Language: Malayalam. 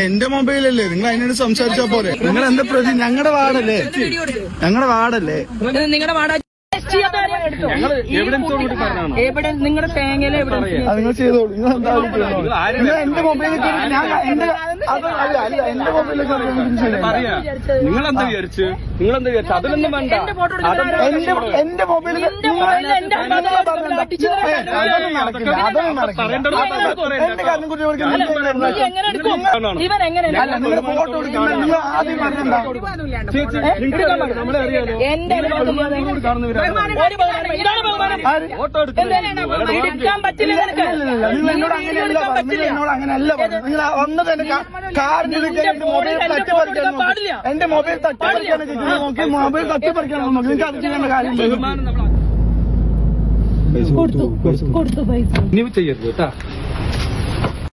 എന്റെ മൊബൈലല്ലേ, നിങ്ങൾ അതിനോട് സംസാരിച്ചാ പോലെ. നിങ്ങൾ എന്താ പ്രതി? ഞങ്ങളുടെ വാർഡല്ലേ, ഞങ്ങളുടെ വാർഡല്ലേ, നിങ്ങളുടെ വാർഡ് നിങ്ങളുടെ തേങ്ങയിലെ നിങ്ങൾ ചെയ്തോളൂ. നിങ്ങൾ എന്താ നിങ്ങൾ എന്റെ മൊബൈലിൽ എന്റെ മൊബൈലിലേക്ക് നിങ്ങളെന്താ വിചാരിച്ചു? അതിലൊന്നും വേണ്ട. എന്റെ മൊബൈലിൽ എന്റെ കാര്യം കുറിച്ച് ഇവൻ എങ്ങനെ നിങ്ങൾ ഫോട്ടോ എടുക്കുന്ന നിങ്ങൾ ആദ്യം പറഞ്ഞെന്താ? എന്റെ എടുക്കാൻ പറ്റില്ല. നിങ്ങൾ എന്നോട് അങ്ങനെയല്ല പറഞ്ഞു. എന്നോട് അങ്ങനെയല്ല പറഞ്ഞു. നിങ്ങൾ വന്നത് എന്റെ കാറിന്റെ മൊബൈൽ തട്ടിപ്പറിക്കാൻ നോക്കി. എന്റെ മൊബൈൽ തട്ടിപ്പറിക്കാൻ നോക്കി. മൊബൈൽ തട്ടിപ്പറിക്കാൻ നോക്കി. നിങ്ങൾക്ക് അത് ചെയ്യേണ്ട കാര്യം കൊടുത്തു പൈസ നീ ചെയ്യരുത് കേട്ടാ.